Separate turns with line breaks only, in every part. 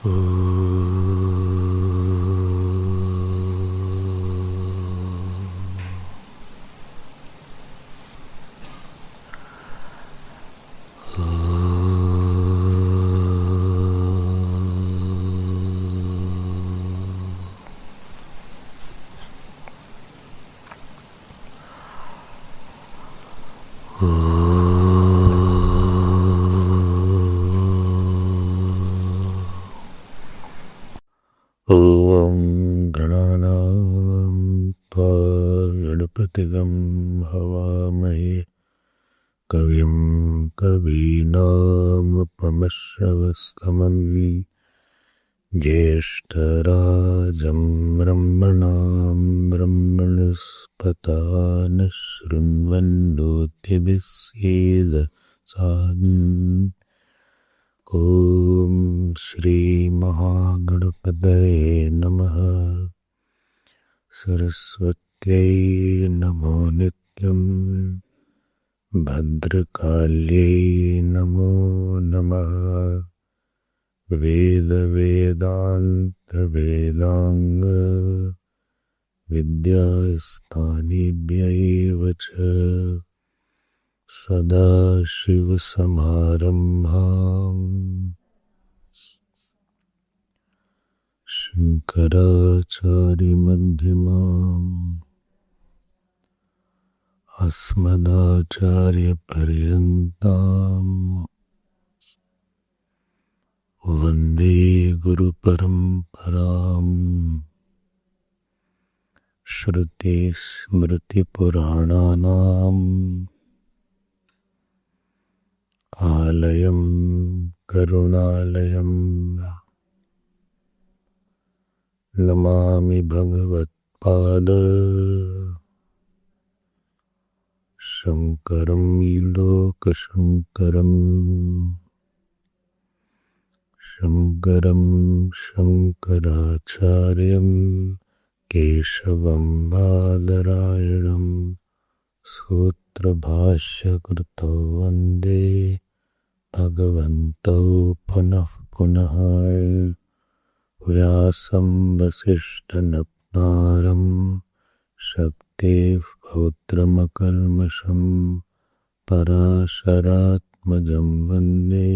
ॐ गणानां त्वा गणपतिगं हवामहे कविं कवीनामुपमश्रवस्तमं ज्येष्ठराजं ब्रह्मणां ब्रह्मणस्पता न शृण्वन्नोतिभिस्येद सादन्। ॐ श्री महागणपतये नमः। सरस्वत्यै नमो नित्यं भद्रकाल्यै नमो नमः। वेद वेदांत वेदांग विद्यास्थानेभ्यैव च सदाशिवसमारम्भाम् शङ्कराचार्यमध्यमाम् अस्मदाचार्यपर्यन्ताम् वन्दे गुरुपरम्पराम्। श्रुतिस्मृतिपुराणानाम् आलयं करुणालयं नमामि भगवत्पाद शङ्करं लोकशङ्करम्। शङ्करं शङ्कराचार्यं केशवं बादरायणं सूत्रभाष्यकृतौ वन्दे भगवन्तौ पुनः पुनः। व्यासं वसिष्ठनप्तारं शक्तेः पौत्रमकल्मषं पराशरात्मजं वन्दे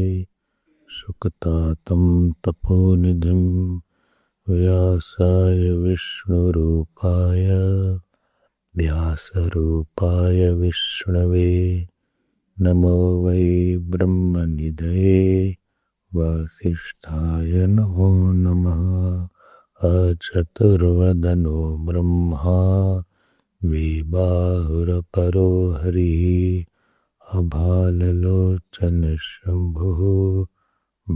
सुकतातं तपोनिधिं। व्यासाय विष्णुरूपाय व्यासरूपाय विष्णवे नमो वै ब्रह्मनिधये वासिष्ठाय नमो नमः। अचतुर्वदनो ब्रह्मा द्विबाहुरपरो हरिः अभाललोचनः शम्भुः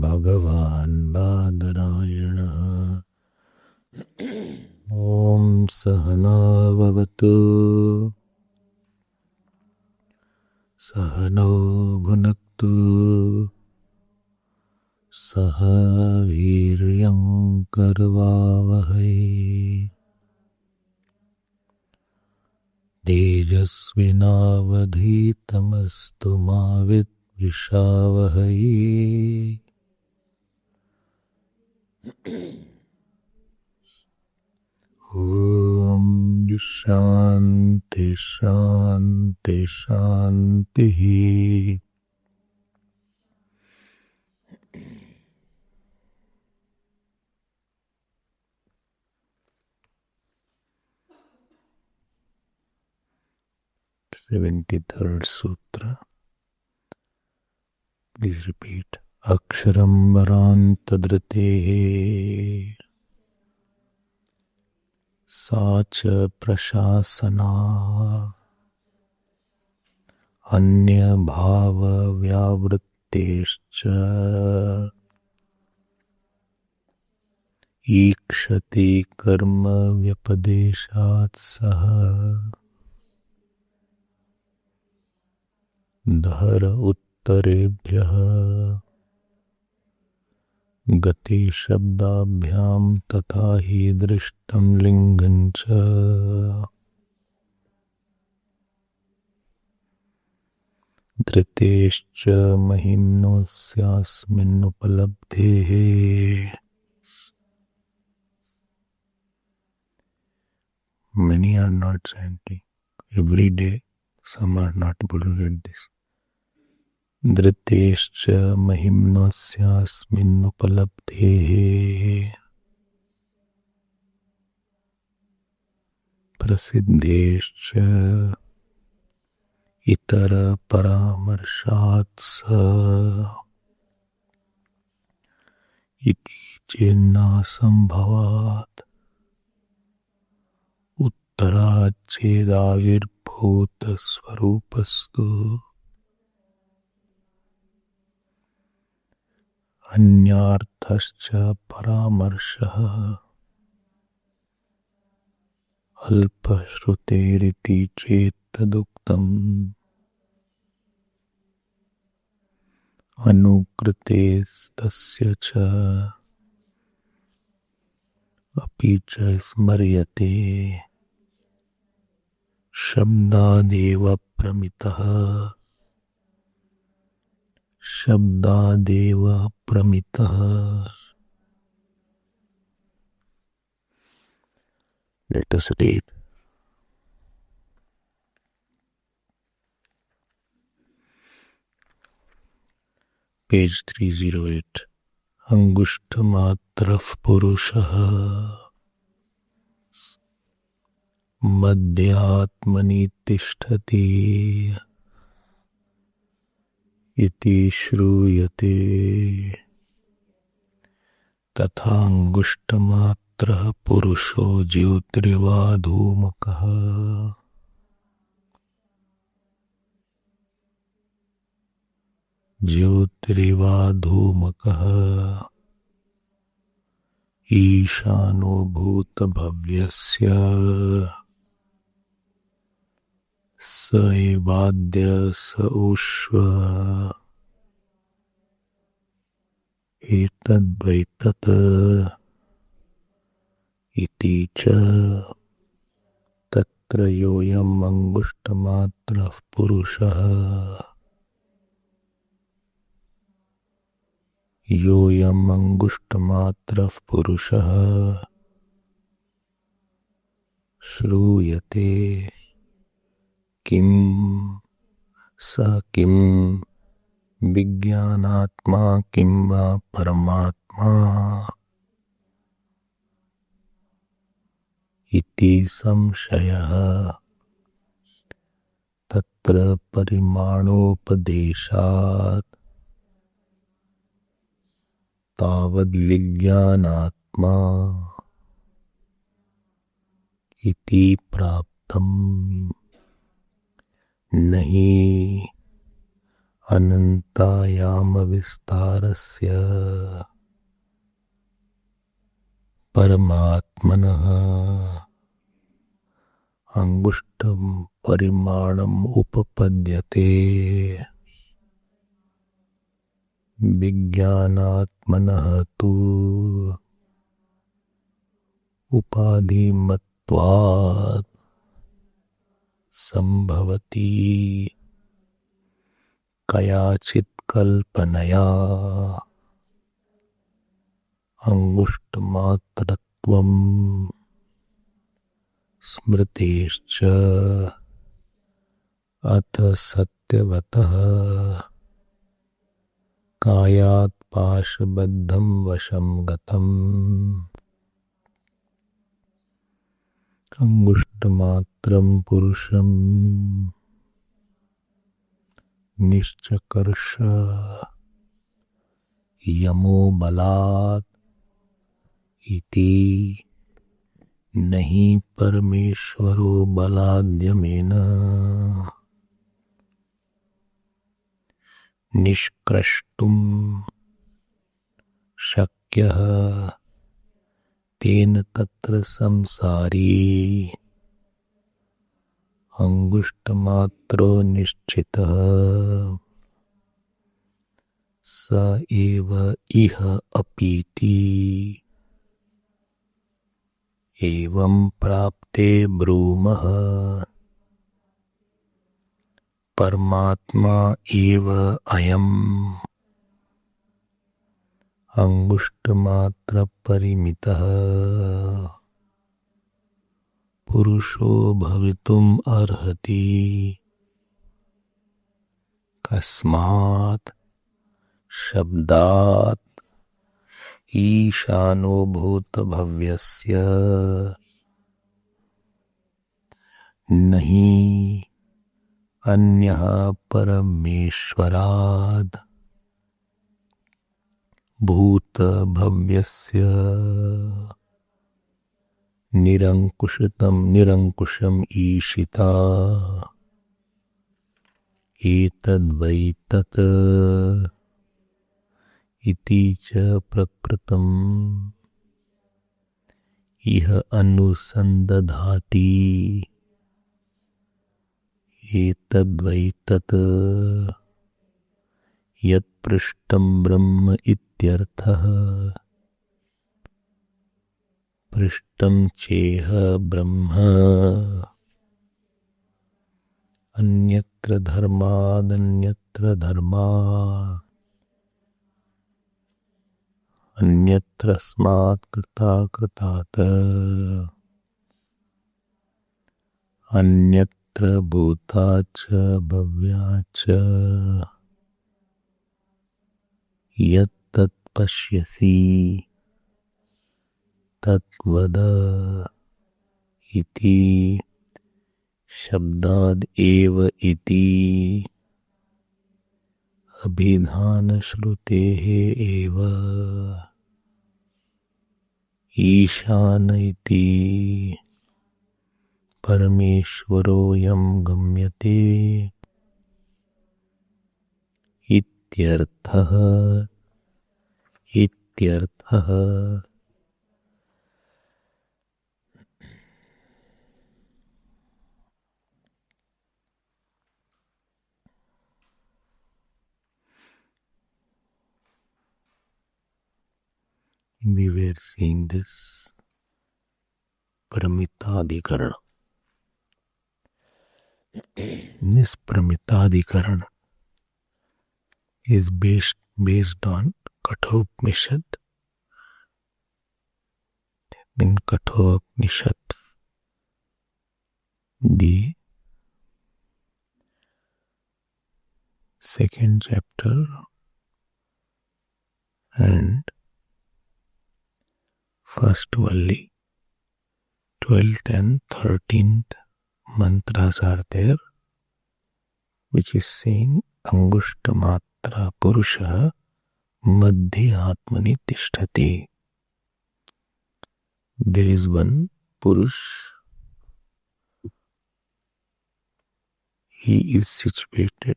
भगवान् बादरायणः। ॐ सहना भवतु सहनौ भुनक्तु सह वीर्यं करवावहै तेजस्विनावधीतमस्तु मा विद्विषावहै। ॐ शान्ति शान्ति शान्तिः। 73rd Sutra. Please repeat. Aksharam varantadritehe sacha prashasana anya bhava vyavrittescha ikshati karma vyapadeshat saha dhara उत्तरेभ्यः गति शब्दाभ्याम तथा ही दृष्टं लिंगं च धृतेश्च महिम्नोऽस्यास्मिन् उपलब्धेः Many are not chanting. Every day, some are not able to get this. Driteshcha mahimnosyasminnupalabdhehe prasiddheshcha itara paramarshat sa iti chenna sambhavat uttarachedavirbhuta swarupastu अन्यार्थश्च परामर्शः अल्पश्रुतेरिति चेत्तदुक्तम् अनुकृतेस्तस्य च अपि च स्मर्यते शब्दादेव प्रमितः शब्दादेव प्रमितः. Let us read. Page 308. Angushthamatrah purushah madhyatmani tishtati इति श्रूयते तथा अंगुष्ठमात्रः पुरुषो ज्योतिर्वा धूमकः ज्योतिर्वा धूमकः ईशानो भूतभव्यस्य स एवाद्य स उष्व एतद्वैतत् इति च तत्र योऽयम् अंगुष्ठमात्रः पुरुषः योऽयम् अंगुष्ठमात्रः पुरुषः श्रूयते किम स किम विज्ञानात्मा किम वा परमात्मा इति संशयः तत्र परिमाणोपदेशात् तावद्विज्ञानात्मा इति प्राप्तम् नहीं अनंतायाम विस्तारस्य परमात्मनः अंगुष्ठं परिमाणम् उपपद्यते विज्ञानात्मनः तु उपाधिमत्वात् संभवति कयाचित् कल्पनया अंगुष्ठमात्रत्वं स्मृतेश्च अथ सत्यवतः कायात् पाशबद्धं वशं गतम् अंगुष्ठमात्रं पुरुषं निश्चकर्ष यमो बलात् इति नहीं परमेश्वरो बलाद्यमेन निष्क्रष्टुं शक्यः तेन तत्र संसारी अंगुष्ठमात्रो निश्चितः स एव इह अपीति एवं प्राप्ते ब्रूमः परमात्मा एव अयम् अंगुष्ठमात्र परिमितः पुरुषो भवितुम् अर्हति कस्मात् शब्दात् ईशानो भूतभव्यस्य नहि अन्यः परमेश्वराद् भूतभव्यस्य निरंकुशम् ईशिता एतद्वै तत् इति च प्रकृतम् इह अनुसन्दधाति एतद्वै तत् यत्पृष्टं ब्रह्म इत्यर्थः पृष्टं चेह ब्रह्म अन्यत्र धर्मादन्यत्र धर्मात् अन्यत्रस्मात् कृतात् अन्यत्र भूताच्च भव्याच्च यत्तत् पश्यसि तद्वद इति शब्दाद् एव इति अभिधानश्रुतेः एव ईशान इति परमेश्वरोऽयं गम्यते इत्यर्थः We were seeing this Paramitadhikarana. This Paramitadhikarana is based on Kathopanishad. In Kathopanishad, the second chapter and first valli, 12th and 13th mantras are there, which is saying Angushtamatra Purusha Madhya Atmani Tishtati. There is one Purush. He is situated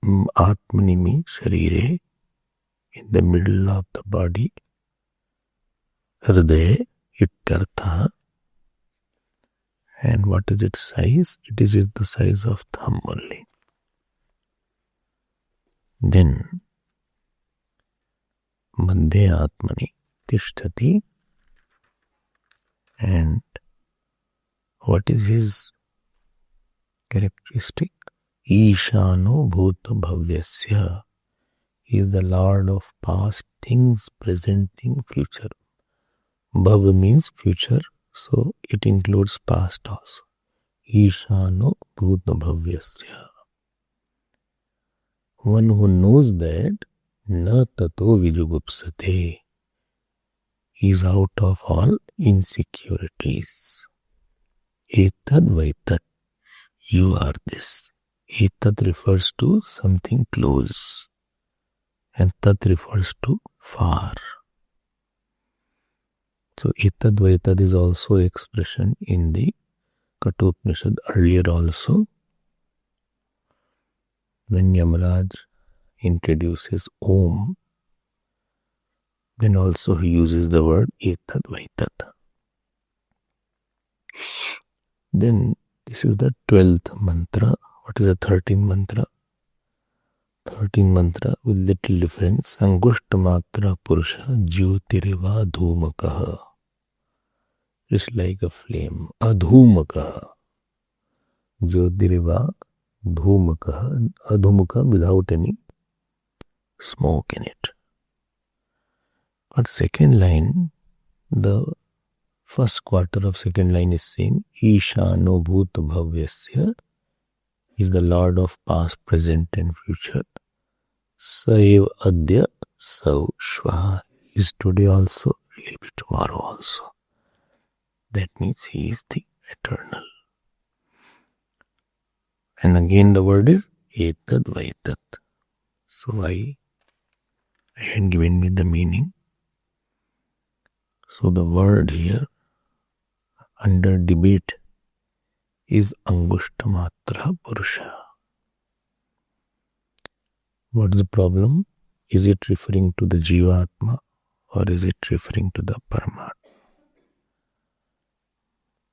Atmani means Sharire, in the middle of the body. Hridaya ityartha. And what is its size? It is the size of thumb only. Then Madhya Atmani Tishtati. And what is his characteristic? Ishano Bhuta Bhavyasya. He is the Lord of past things, present things, future. Bhav means future, so it includes past also. Ishano Bhuta Bhavyasya. One who knows that, na tato vijugupsate, is out of all insecurities. Etad vaitat, you are this. Etad refers to something close, and tat refers to far. So etad vaitad is also expression in the Kathopanishad earlier also. When Yamaraj introduces Om, then also he uses the word etad vaitat. Then this is the 12th mantra. What is the 13th mantra? 13th mantra with little difference. Angushtamatra Purusha Jyotirva Dhumakaha. It's like a flame. Adhumakaha. Jyotirva Dhumakaha. Adhumaka without any smoke in it. But second line, the First quarter of second line is saying Ishano Bhuta Bhavyasya is the Lord of past, present and future. Saiv Adya Sav Shvaha is today also, he will be tomorrow also. That means he is the eternal. And again the word is Etad Vaitat. So I had given me the meaning. So the word here under debate is Angushtamatra Purusha. What is the problem? Is it referring to the Jivatma or is it referring to the Paramatma?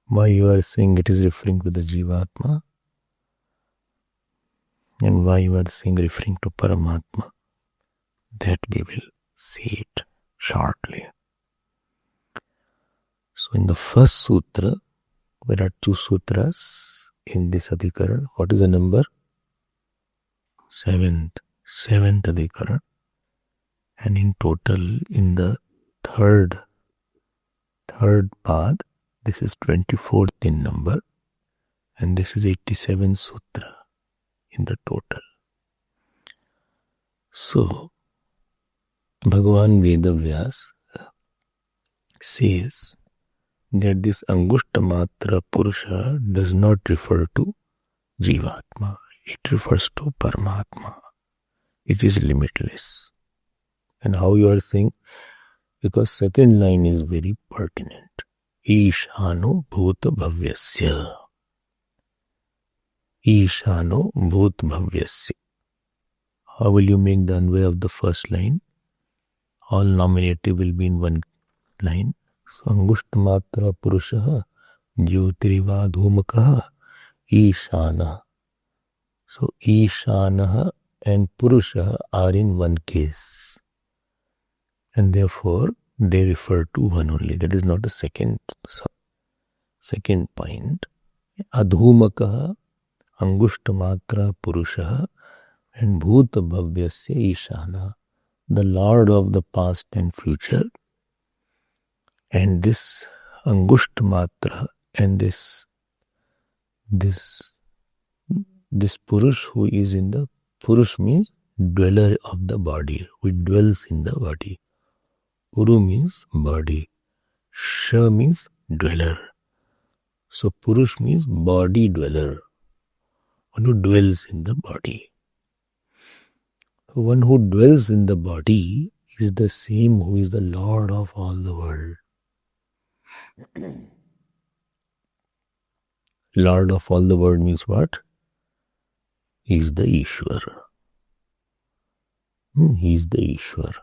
Why you are saying it is referring to the Jivatma and why you are saying referring to Paramatma? That we will see it shortly. So in the first sutra, there are 2 sutras in this Adhikaran. What is the number? 7th Adhikaran. And in total, in the third path, this is 24th in number. And this is 87th sutra in the total. So, Bhagavan Vedavyas says that this Angushtamatra Purusha does not refer to Jivatma. It refers to Paramatma. It is limitless. And how you are saying? Because second line is very pertinent. Ishano Bhuta Bhavyasya. Ishano Bhuta Bhavyasya. How will you make the Anvaya of the first line? All nominative will be in one line. So Angushtamatra Purusha Jyotiriva Dhumakaha Ishana. So Ishana and Purusha are in one case. And therefore they refer to one only. That is not a second point. Adhumakaha Angushtamatra Purusha and Bhuta Bhavyasya Ishana. The Lord of the past and future. And this Angushtamatra and this Purush who is in the Purush means dweller of the body, who dwells in the body. Puru means body. Sha means dweller. So Purush means body dweller, one who dwells in the body. One who dwells in the body is the same who is the Lord of all the world. Lord of all the world means what? He is the Ishwar. He is the Ishwar.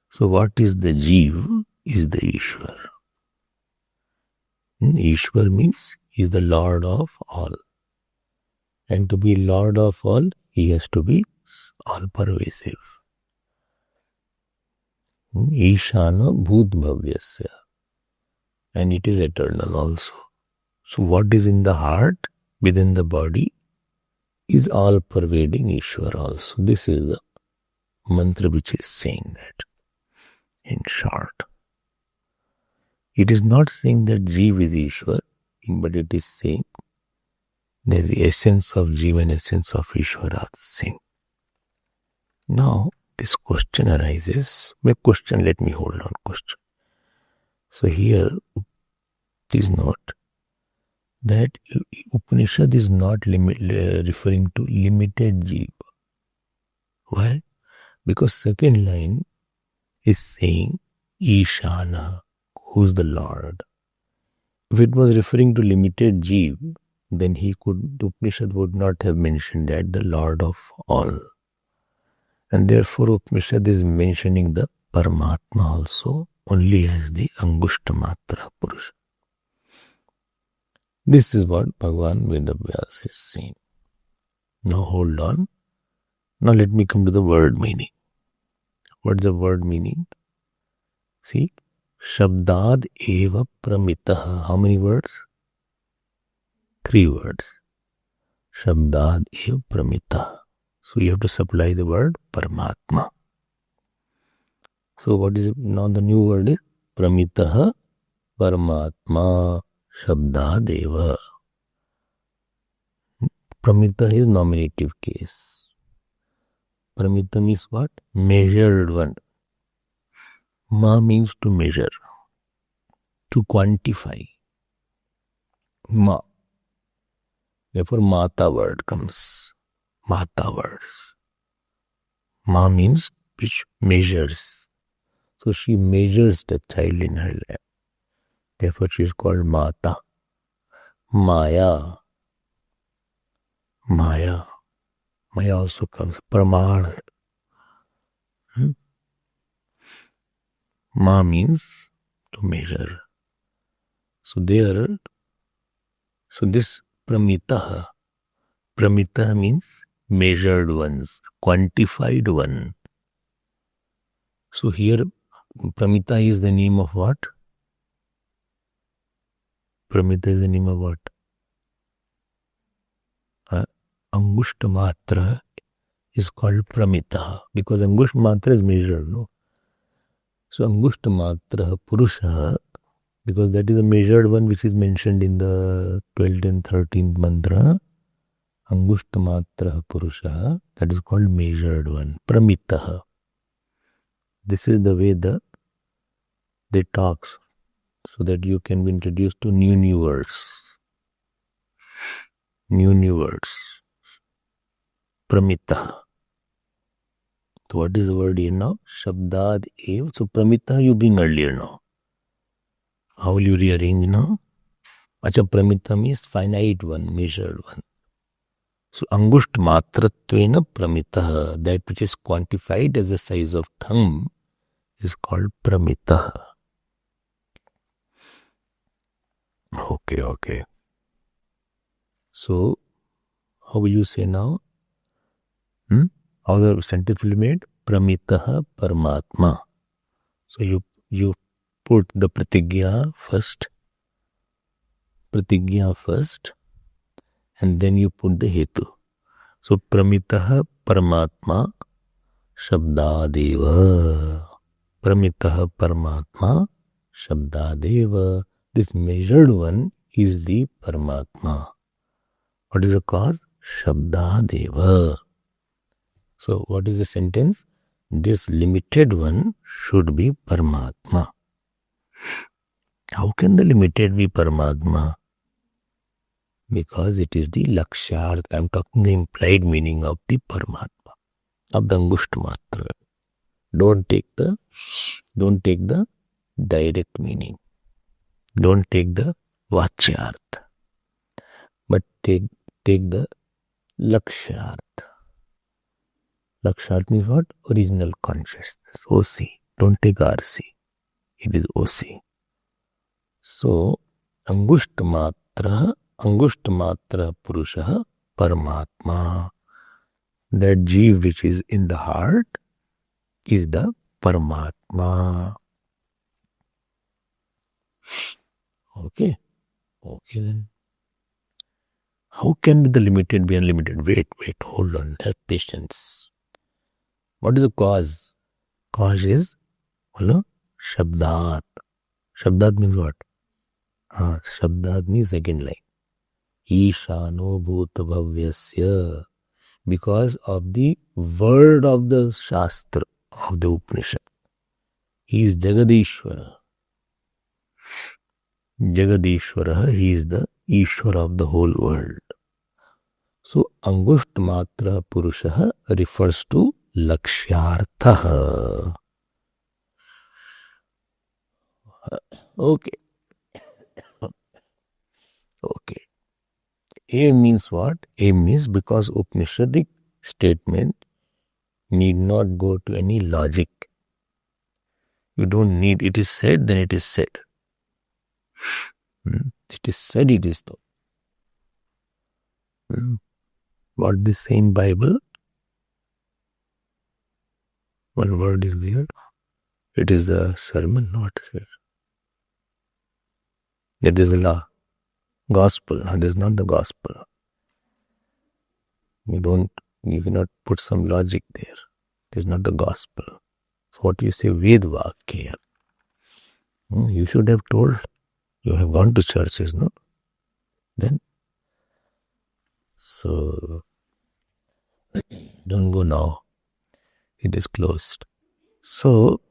So what is the Jeev? Is the Ishwar. Ishwar means he is the Lord of all. And to be Lord of all, he has to be all-pervasive. Ishana Bhut Bhavyasya. And it is eternal also. So what is in the heart, within the body, is all-pervading Ishwar also. This is the mantra which is saying that in short. It is not saying that Jeev is Ishwar, but it is saying that the essence of Jeev and essence of Ishwar are the same. Now, this question arises. Let me hold on question. So here, please note that Upanishad is not referring to limited Jeev. Why? Because second line is saying Ishana, who is the Lord. If it was referring to limited Jeev, then the Upanishad would not have mentioned that the Lord of all. And therefore Upanishad is mentioning the Paramatma also only as the Angushtamatra Purusha. This is what Bhagavan Vedavyas is saying. Now hold on. Now let me come to the word meaning. What is the word meaning? See, Shabdad eva pramitaha. How many words? 3 words. Shabdad eva pramitaha. So you have to supply the word Paramatma. So what is it? Now the new word is Pramitah Paramatma Shabdadev. Pramitah is nominative case. Pramitah means what? Measured one. Ma means to measure, to quantify. Ma. Therefore, Mata word comes. Mata word. Ma means which measures. So she measures the child in her lap. Therefore, she is called Mata. Maya. Maya. Maya also comes. Pramar. Ma means to measure. So there, so this Pramitah. Pramitah means measured ones, quantified one. So here Pramitah is the name of what? Pramitah is the name of what? Angushtamatra is called Pramitah because Angushtamatra is measured, no? So Angushtamatra Purusha, because that is a measured one which is mentioned in the 12th and 13th mantra. Angushtamatra Purusha, that is called measured one. Pramitah. This is the way they talks, so that you can be introduced to new words. New words. Pramitah. So what is the word here now? Shabdad ev. So Pramitah you bring earlier now. How will you rearrange now? Acha, Pramitah means finite one, measured one. So Angusht Matratvena Pramitah, that which is quantified as the size of thumb, is called Pramitah. Okay. So, how will you say now? How the sentence will be made? Pramitah Paramatma. So you put the pratigya first, and then you put the hetu. So Pramitah Paramatma Shabdadeva. Pramitah Paramatma Shabdadeva. This measured one is the Paramatma. What is the cause? Shabdadeva. So what is the sentence? This limited one should be Paramatma. How can the limited be Paramatma? Because it is the Lakshyarth. I am talking the implied meaning of the Paramatma, of the Angushtamatra. Don't take the direct meaning. Don't take the Vachyarth. But take the Lakshyarth. Lakshyarth means what? Original consciousness. OC. Don't take RC. It is OC. So, Angushtamatra Purusha Paramatma. That Jeev which is in the heart is the Paramatma. Okay then. How can the limited be unlimited? Wait, hold on, have patience. What is the cause? Cause is Shabdat. Shabdat means what? Shabdat means second line. Ishano Bhuta Bhavyasya. Because of the word of the Shastra, of the Upanishad. He is Jagadishwara. He is the Ishwara of the whole world. So, Angushtamatra Purusha refers to Lakshyartha. Okay. Aim means what? Aim means because Upanishadic statement need not go to any logic. You don't need, it is said, then it is said. It is said, it is so. What they say in Bible? One word is there. It is the sermon, not said. That is the law. Gospel. That is not the gospel. You cannot put some logic there. It is not the gospel. So what you say, Ved Vakya. You should have told. You have gone to churches, no? Then, so don't go now. It is closed. So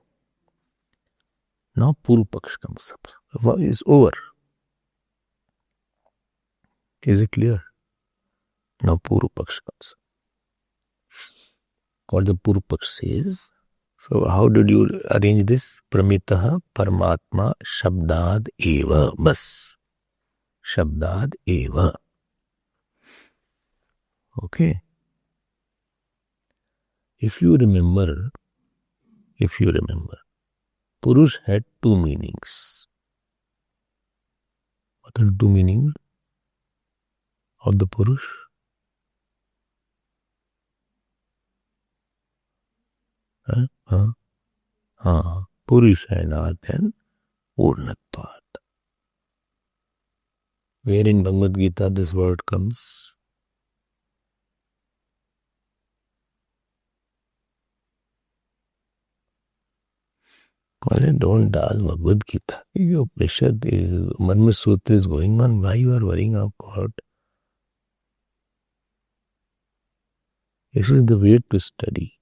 now Purva Paksh comes up. Is over. Is it clear? Now Purva Paksh comes up. What the Purva Paksh says. So how did you arrange this? Pramitaha Paramatma Shabdad Eva. Bas. Shabdad Eva. Okay. If you remember, Purush had two meanings. What are the two meanings of the Purush? Purushayanath and Purnatvat. Where in Bhagavad Gita this word comes? Don't ask Bhagavad Gita. Your pressure, the Marma Sutra is going on. Why you are worrying about? This is the way to study.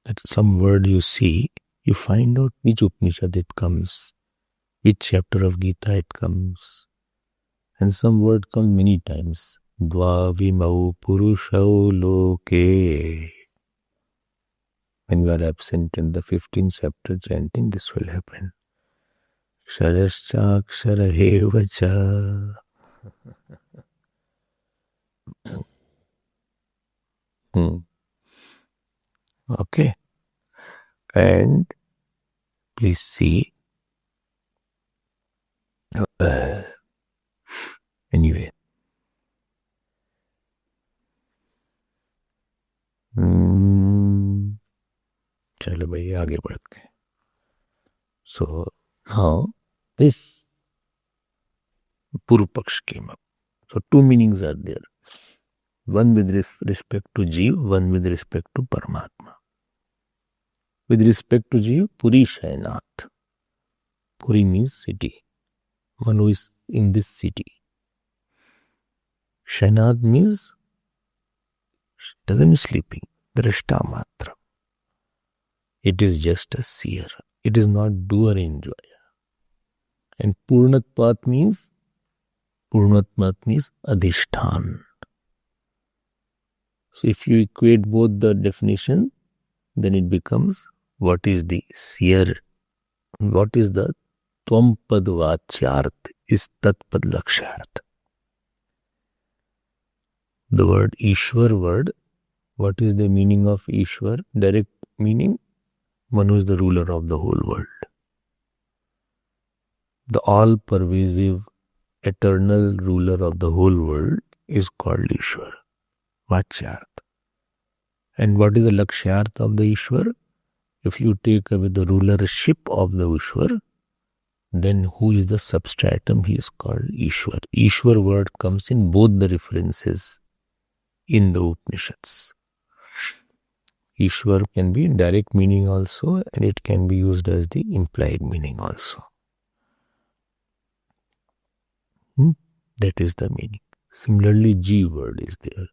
That some word you see, you find out which Upanishad it comes, which chapter of Gita it comes. And some word comes many times. Dvavimau Purushau Loke. When you are absent in the 15th chapter chanting, this will happen. Sharaschaksarahevacha. Okay. And please see. Anyway. चलो भाई आगे बढ़ते हैं. So now this Purva Paksh came up. So two meanings are there. One with respect to Jeev, one with respect to Paramatma. With respect to Jeev, Puri Shayanath. Puri means city. One who is in this city. Shayanath means doesn't mean sleeping. Drashta matra. It is just a seer. It is not doer, enjoyer. And Purnatpat means Adhishthan. So if you equate both the definition, then it becomes what is the seer, what is the Tvam Pad Vachyarth, is Tat Pad Lakshyarth. The word Ishwar word, what is the meaning of Ishwar? Direct meaning, one who is the ruler of the whole world. The all-pervasive, eternal ruler of the whole world is called Ishwar, Vachyarth. And what is the Lakshyarth of the Ishwar? If you take away the rulership of the Ishwar, then who is the substratum? He is called Ishwar. Ishwar word comes in both the references in the Upanishads. Ishwar can be in direct meaning also, and it can be used as the implied meaning also. That is the meaning. Similarly, Jeev word is there.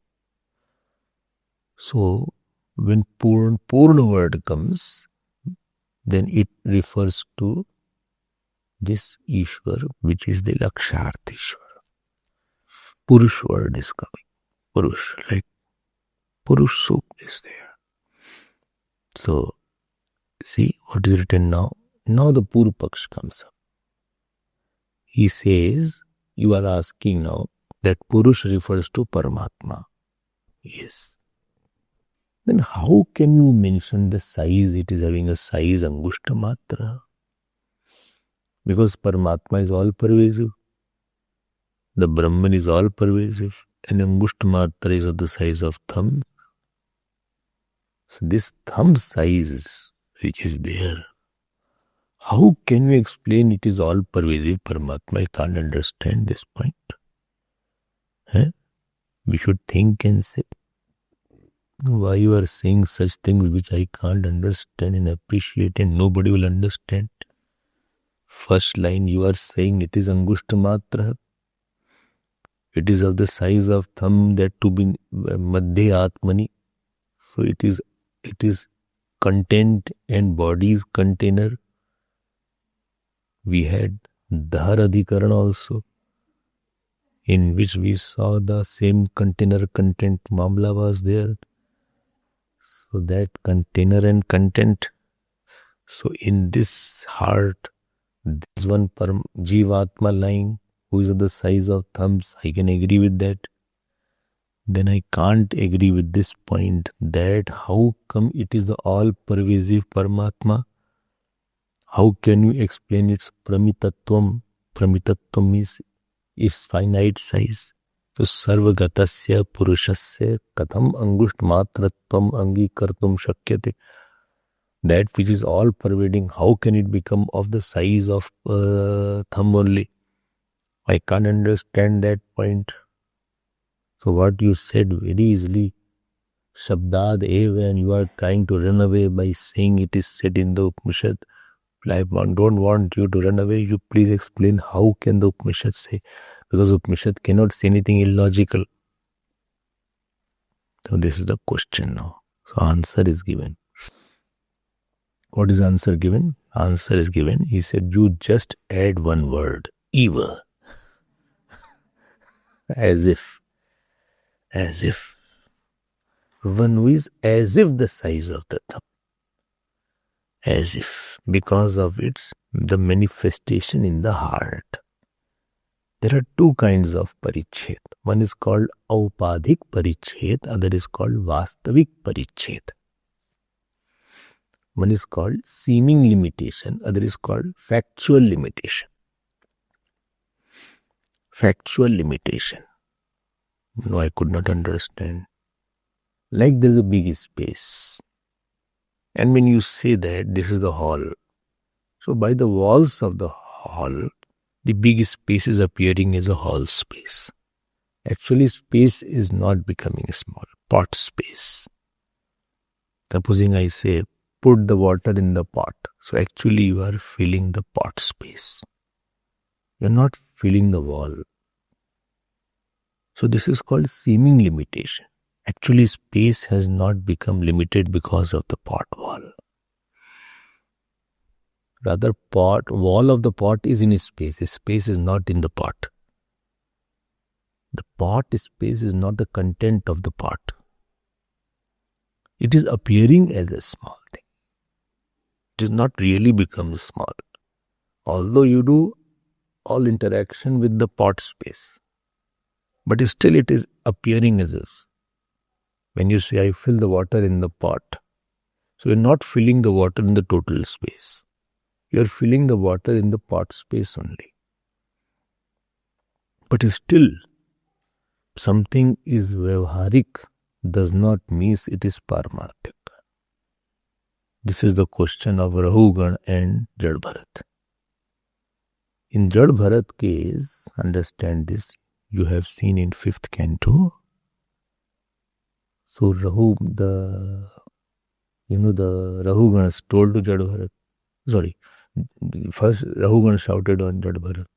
So, when Purna word comes, then it refers to this Ishwar, which is the Lakshyarth Ishwar. Purush word is coming. Purush, like Purush Sukta is there. So, see what is written now. Now the Purva Paksh comes up. He says, you are asking now that Purush refers to Paramatma. Yes. Then how can you mention the size? It is having a size Angushta Matra. Because Paramatma is all pervasive. The Brahman is all pervasive. And Angushta Matra is of the size of thumb. So this thumb size which is there, how can we explain it is all pervasive Paramatma? I can't understand this point. We should think and say, why you are saying such things which I can't understand and appreciate and nobody will understand. First line you are saying it is Angushta Matra. It is of the size of thumb, that to be Madhya Atmani. So it is content and body's container. We had Dhar Adhikaran also, in which we saw the same container content Mamla was there. So that container and content. So in this heart, this one Jivatma line, who is of the size of thumbs, I can agree with that. Then I can't agree with this point, that how come it is the all-pervasive Paramatma? How can you explain its Pramitatvam? Pramitatvam is finite size. So Sarvagatasya Purushasya Katham Angusht Matratvam Angikartum Shakyate. That which is all-pervading, how can it become of the size of thumb only? I can't understand that point. So what you said very easily, Shabdad Eva, and you are trying to run away by saying it is said in the Upanishad. I don't want you to run away. You please explain how can the Upanishad say? Because Upanishad cannot say anything illogical. So this is the question now. So answer is given. What is answer given? Answer is given. He said, you just add one word, Eva. As if. One who is as if the size of the thumb. As if. Because of the manifestation in the heart. There are two kinds of parichet. One is called aupadhik parichet, other is called vastavik parichet. One is called seeming limitation, other is called factual limitation. Factual limitation. No, I could not understand. Like there is a big space. And when you say that this is the hall, so by the walls of the hall, the big space is appearing as a hall space. Actually, space is not becoming small. Pot space. Supposing I say, put the water in the pot. So actually you are filling the pot space. You are not filling the wall. So this is called seeming limitation. Actually space has not become limited because of the pot wall. Rather, wall of the pot is in space. Space is not in the pot. The pot space is not the content of the pot. It is appearing as a small thing. It is not really become small. Although you do all interaction with the pot space. But still it is appearing as if. When you say, I fill the water in the pot. So you are not filling the water in the total space. You are filling the water in the pot space only. But still, something is vyavharik does not mean it is paramarthik. This is the question of Rahugan and Jad Bharat. In Jad Bharat case, understand this, you have seen in 5th canto. So the Rahugan told to Jad Bharat, first Rahugan shouted on Jad Bharat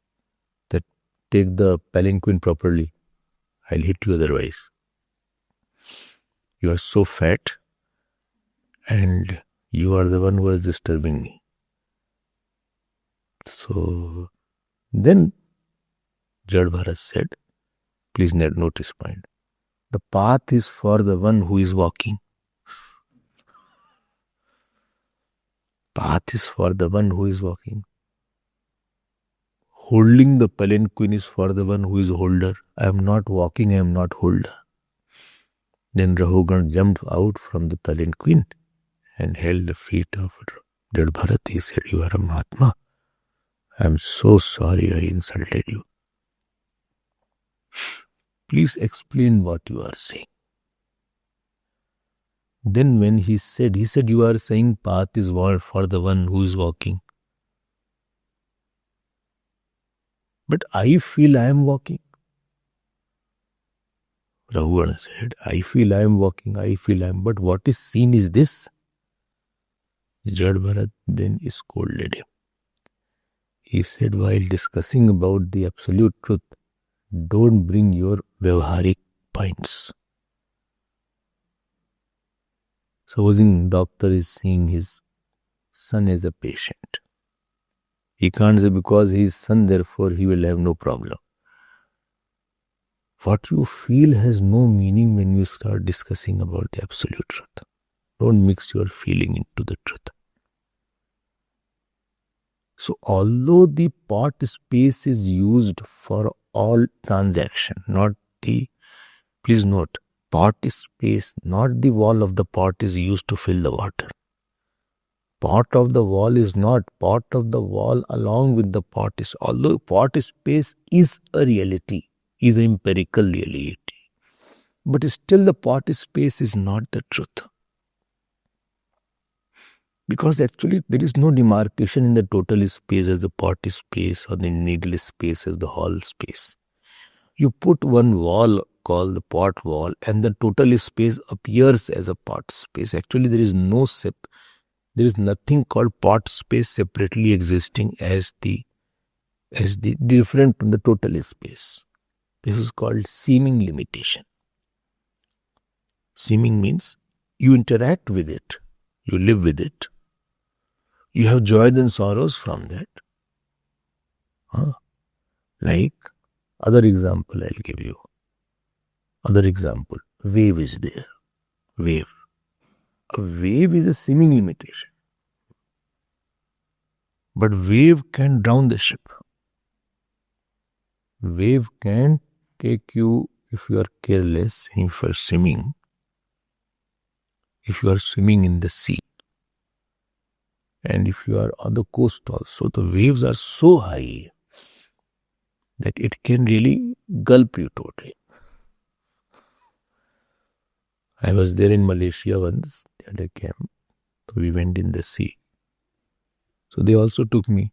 that take the palanquin properly, I'll hit you otherwise. You are so fat and you are the one who is disturbing me. So then Jad Bharat said, please note this point. The path is for the one who is walking. Path is for the one who is walking. Holding the palanquin is for the one who is holder. I am not walking, I am not holder. Then Rahugan jumped out from the palanquin and held the feet of Jad Bharat. He said, you are a Mahatma. I am so sorry I insulted you. Please explain what you are saying. Then when he said, you are saying path is for the one who is walking. But I feel I am walking. Rahugan said, I feel I am walking, but what is seen is this. Jad Bharat then scolded him. He said while discussing about the absolute truth, don't bring your vyavharik points. Supposing doctor is seeing his son as a patient. He can't say because he is son, therefore he will have no problem. What you feel has no meaning when you start discussing about the absolute truth. Don't mix your feeling into the truth. So although the pot space is used for all transaction, not the, please note, pot space, not the wall of the pot is used to fill the water. Pot of the wall is not, pot of the wall along with the pot is, although pot space is a reality, is an empirical reality, but still the pot space is not the truth. Because actually there is no demarcation in the total space as the pot space or the needle space as the hall space. You put one wall called the pot wall and the total space appears as a pot space. Actually there is nothing called pot space separately existing as the different from the total space. This is called seeming limitation. Seeming means you interact with it, you live with it, you have joys and sorrows from that. Like, other example I'll give you. Other example, wave is there. Wave. A wave is a seeming limitation. But wave can drown the ship. Wave can take you, if you are careless, if you are swimming in the sea, and if you are on the coast also, the waves are so high that it can really gulp you totally. I was there in Malaysia once, they had a camp, so we went in the sea. So they also took me.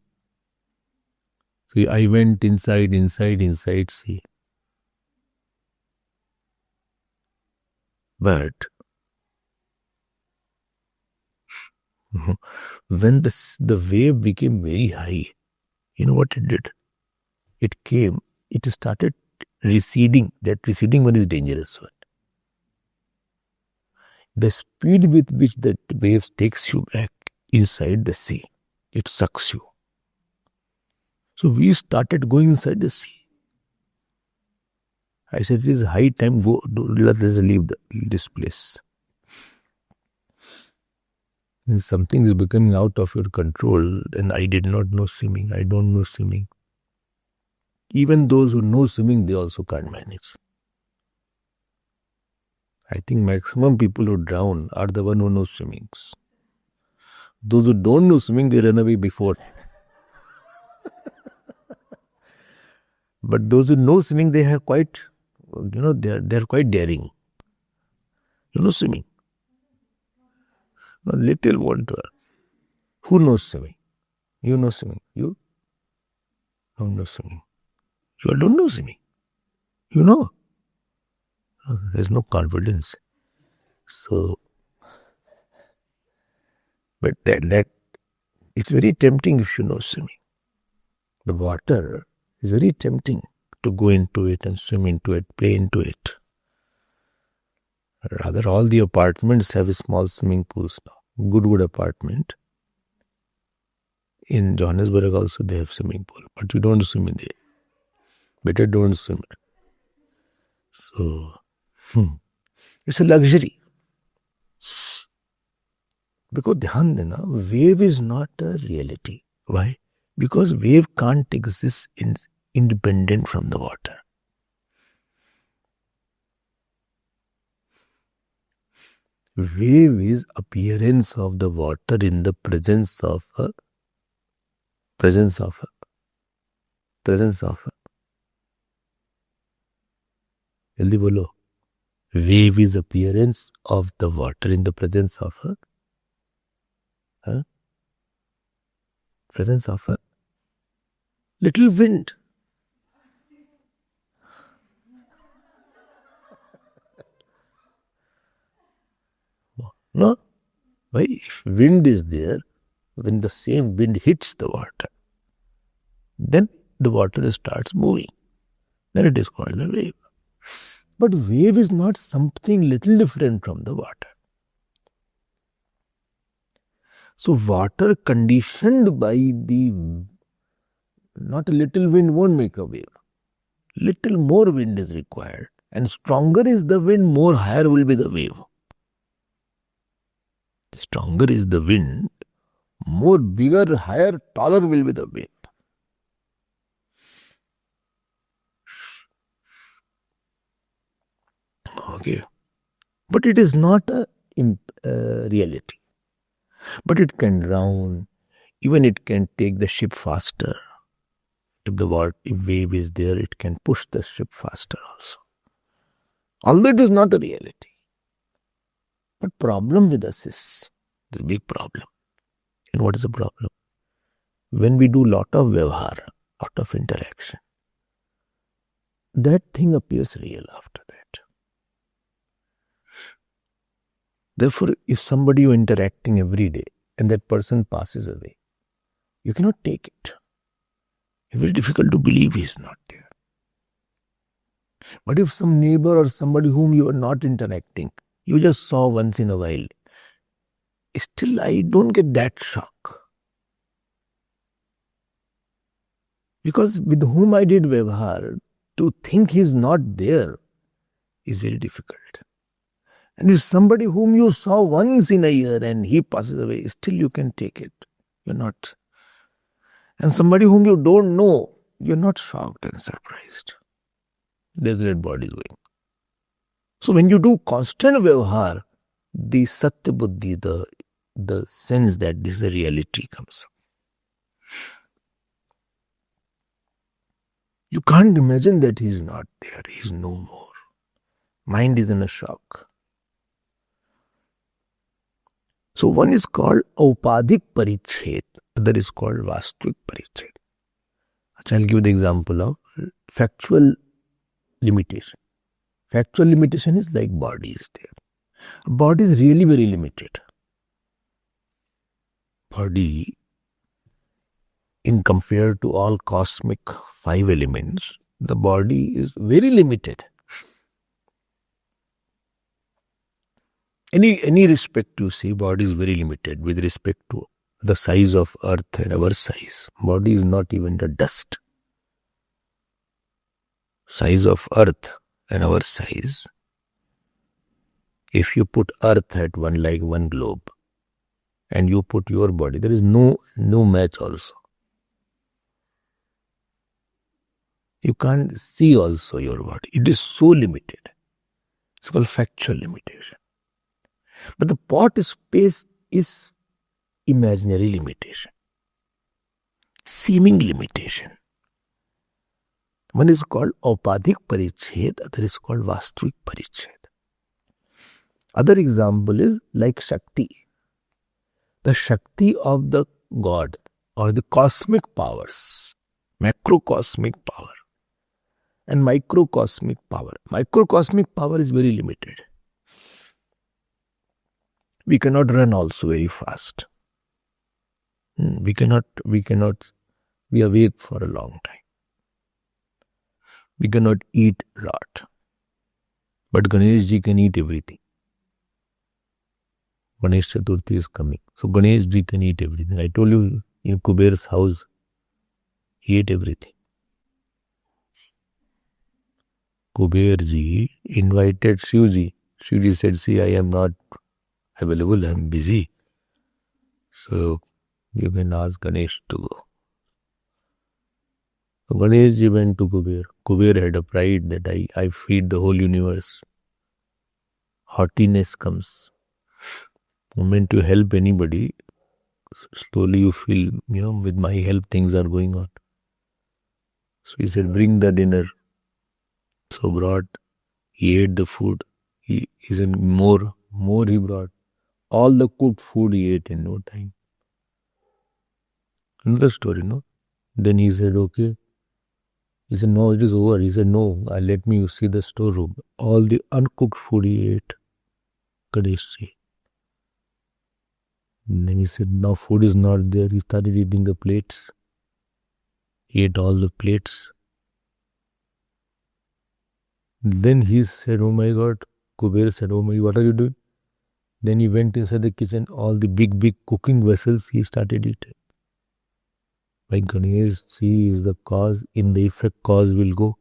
So I went inside sea. But when the wave became very high, you know what it did? It started receding. That receding one is dangerous one. The speed with which that wave takes you back inside the sea, it sucks you. So we started going inside the sea. I said, it is high time, let us leave this place. When something is becoming out of your control, then I did not know swimming. I don't know swimming. Even those who know swimming, they also can't manage. I think maximum people who drown are the one who know swimming. Those who don't know swimming, they run away before. But those who know swimming, they are quite, they are quite daring. You know swimming. A little wonder. Who knows swimming? You know swimming. You don't know swimming. You don't know swimming. You know. There's no confidence. So, but that it's very tempting if you know swimming. The water is very tempting to go into it and swim into it, play into it. Rather, all the apartments have small swimming pools now. Good apartment. In Johannesburg also they have swimming pool, but you don't swim in there. Better don't swim. So, it's a luxury. Because dhyan dena, wave is not a reality. Why? Because wave can't exist independent from the water. Wave is appearance of the water in the presence of a. Jaldi bolo. Wave is appearance of the water in the presence of a. Presence of a little wind. No? Why? If wind is there, when the same wind hits the water, then the water starts moving. Then it is called the wave. But wave is not something little different from the water. So water conditioned by not a little wind won't make a wave. Little more wind is required. And stronger is the wind, more higher will be the wave. Stronger is the wind, more bigger, higher, taller will be the wave. Okay. But it is not a reality. But it can drown. Even it can take the ship faster. If wave is there, it can push the ship faster also. Although it is not a reality. But problem with us is the big problem. And what is the problem? When we do lot of vyavhar, lot of interaction, that thing appears real after that. Therefore, if somebody you're interacting every day and that person passes away, you cannot take it. It's very difficult to believe he's not there. But if some neighbor or somebody whom you are not interacting, you just saw once in a while, still I don't get that shock. Because with whom I did vyavhar, to think he's not there is very difficult. And if somebody whom you saw once in a year and he passes away, still you can take it. You're not. And somebody whom you don't know, you're not shocked and surprised. There's a dead body going. So when you do constant vyavhar, the satya buddhi, the sense that this is a reality comes up. You can't imagine that he is not there, he is no more. Mind is in a shock. So one is called aupadhik parichet, other is called vastuvik parichet. I'll give you the example of factual limitation. Factual limitation is like body is there. Body is really very limited. Body, in compared to all cosmic 5 elements, the body is very limited. Any respect you see, body is very limited with respect to the size of earth and our size. Body is not even the dust. Size of earth and our size. If you put earth at one globe and you put your body, there is no match also. You can't see also your body. It is so limited. It's called factual limitation. But the pot space is imaginary limitation. Seeming limitation. One is called aupadhik parichet, other is called vastuvik parichet. Other example is like Shakti. The Shakti of the God or the cosmic powers, macrocosmic power and microcosmic power. Microcosmic power is very limited. We cannot run also very fast. We cannot be awake for a long time. We cannot eat a lot. But Ganesh ji can eat everything. Ganesh Chaturthi is coming. So Ganesh ji can eat everything. I told you in Kuber's house, he ate everything. Kuber ji invited Shivji. Shivji said, see, I am not available, I am busy. So you can ask Ganesh to go. So Ganesh ji went to Kuber. Kuber had a pride that I feed the whole universe. Haughtiness comes. Moment you help anybody, slowly you feel, with my help things are going on. So he said, bring the dinner. So brought, he ate the food. He said, more he brought. All the cooked food he ate in no time. Another story, no? Then he said, okay. He said, no, it is over. He said, no, let me see the storeroom. All the uncooked food he ate. Ganesh ji. Then he said, now food is not there. He started eating the plates. He ate all the plates. Then he said, "Oh my God," Kuber said, "Oh my, what are you doing?" Then he went inside the kitchen, all the big cooking vessels, he started eating. My Ganesh, she is the cause, in the effect cause will go.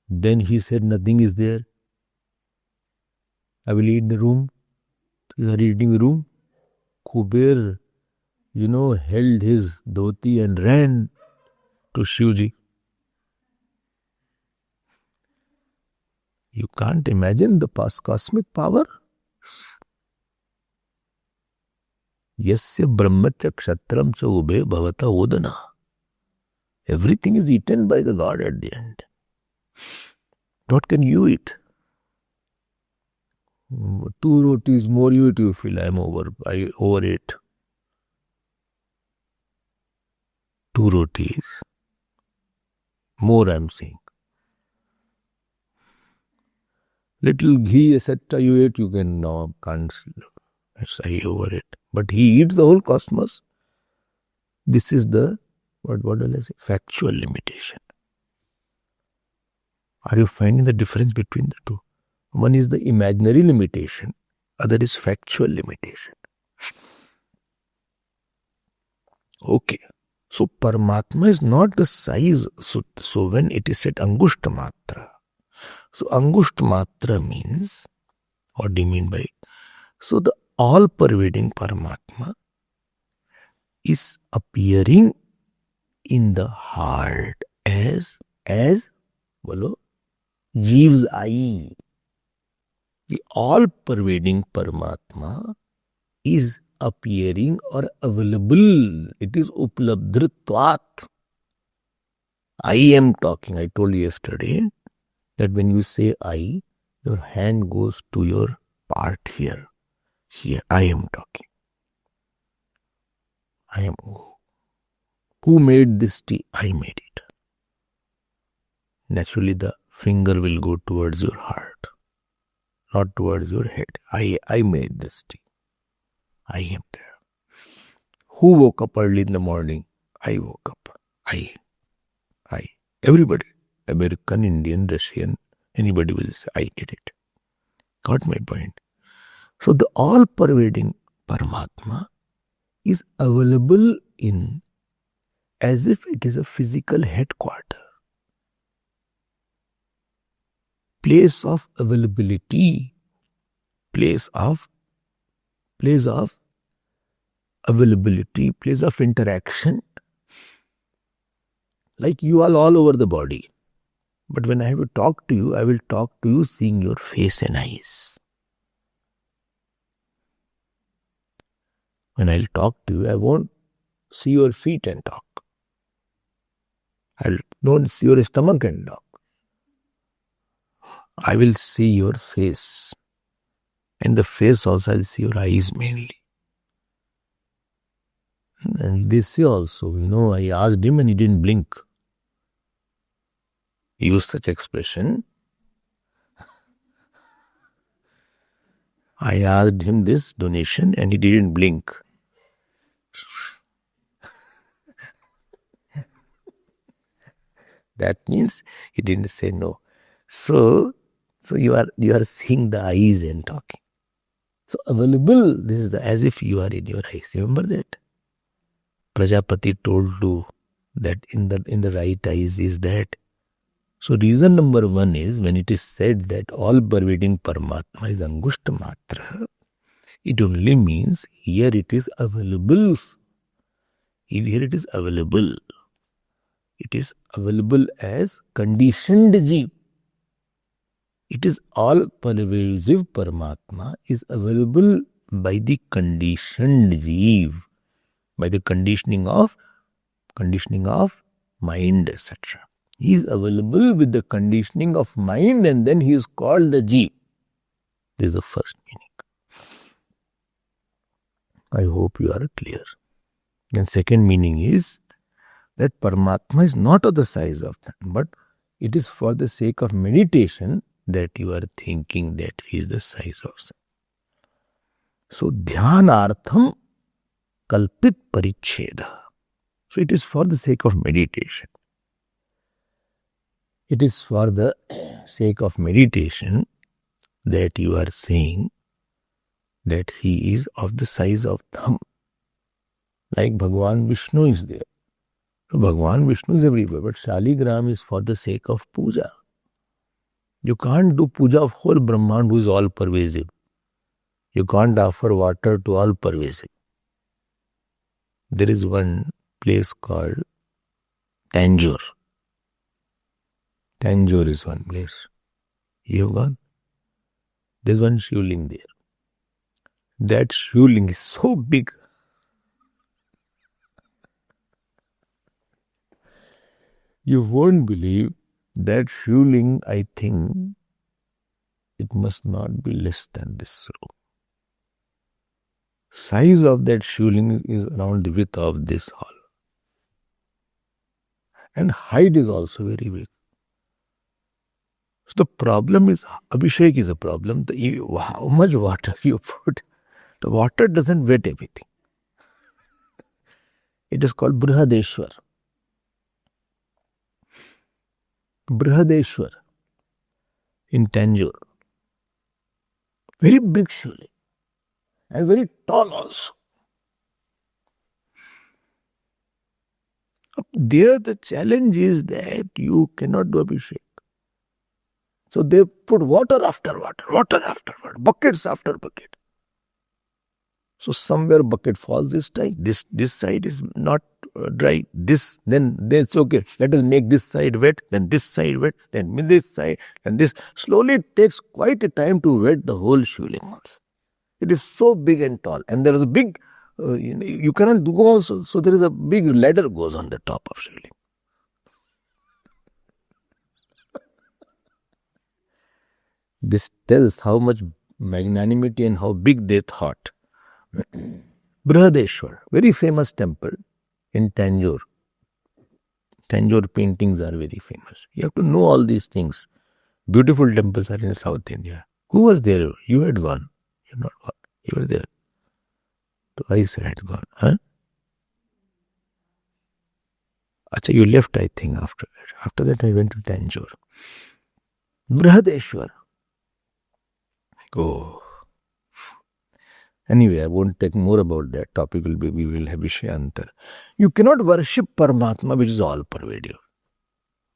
Then he said, nothing is there. I will eat the room. You are eating the room. Kuber, held his dhoti and ran to Shivji. You can't imagine the past cosmic power. Yasya brahmacha kshatram cha ube bhavata odana. Everything is eaten by the God at the end. What can you eat? 2 rotis more you eat, you feel I overate. 2 rotis more, I'm saying. Little ghee, etc. you ate, you can't. I overate. But he eats the whole cosmos. This is the, what will I say, factual limitation. Are you finding the difference between the two? One is the imaginary limitation, other is factual limitation. Okay. So Paramatma is not the size. So when it is said Angushta Matra, so Angushta Matra means, what do you mean by it? So the all-pervading Paramatma is appearing in the heart as bolo, Jeev's eye. The all-pervading Paramatma is appearing or available. It is uplabdhritvat. I am talking. I told you yesterday that when you say I, your hand goes to your part here. Here, I am talking. I am. Who made this tea? I made it. Naturally, the finger will go towards your heart, not towards your head. I made this tea. I am there. Who woke up early in the morning? I woke up. I. Everybody. American, Indian, Russian, anybody will say, I did it. Got my point? So the all-pervading Paramatma is available in as if it is a physical headquarter. Place of availability. Place of availability, place of interaction. Like you are all over the body. But when I have to talk to you, I will talk to you seeing your face and eyes. When I'll talk to you, I won't see your feet and talk. I don't see your stomach and talk. I will see your face. And the face also, I'll see your eyes mainly. And they say also, I asked him and he didn't blink. He used such expression. I asked him this donation and he didn't blink. That means he didn't say no. So you are seeing the eyes and talking. So available, this is as if you are in your eyes. Remember that? Prajapati told you that in the right eyes is that. So reason number 1 is when it is said that all-pervading Paramatma is Angushta Matra, it only means here it is available. Here it is available. It is available as conditioned Jeev. It is all-pervasive Paramatma is available by the conditioned Jeev, by the conditioning of mind, etc. He is available with the conditioning of mind and then he is called the Jeev. This is the first meaning. I hope you are clear. And second meaning is that Paramatma is not of the size of that, but it is for the sake of meditation that you are thinking that he is the size of sun. So, dhyanartham kalpit paricheda. So it is for the sake of meditation. It is for the sake of meditation that you are saying that he is of the size of thumb. Like Bhagwan Vishnu is there. So Bhagwan Vishnu is everywhere, but Shaligram is for the sake of puja. You can't do puja of whole Brahman who is all pervasive. You can't offer water to all pervasive. There is one place called Tanjore. Tanjore is one place. You have gone? There's one Shivling there. That Shivling is so big. You won't believe that Shivling, I think, it must not be less than this room. Size of that Shivling is around the width of this hall. And height is also very big. So the problem is, Abhishek is a problem. How much water you put, the water doesn't wet everything. It is called Brihadeshwar. Brihadeshwar in Tanjore. Very big Shivling. And very tall also. Up there the challenge is that you cannot do Abhishek. So they put water after water, water after water, buckets after bucket. So somewhere bucket falls this time, this side is not dry, then it's okay. Let us make this side wet, then this side wet, then this side, and this. Slowly it takes quite a time to wet the whole Shivling also. It is so big and tall, and there is a big, you cannot go also, so there is a big ladder goes on the top of Shivling. This tells how much magnanimity and how big they thought. Brihadeshwar, very famous temple in Tanjore. Tanjore paintings are very famous. You have to know all these things. Beautiful temples are in South India. Who was there? You had gone. You had not gone. You were there. Twice I had gone. Huh? Acha, you left, I think, after that. After that, I went to Tanjore. Brihadeshwar. Oh. Anyway, I won't take more about that. Topic will be, we will have Vishayantar. You cannot worship Paramatma, which is all pervasive.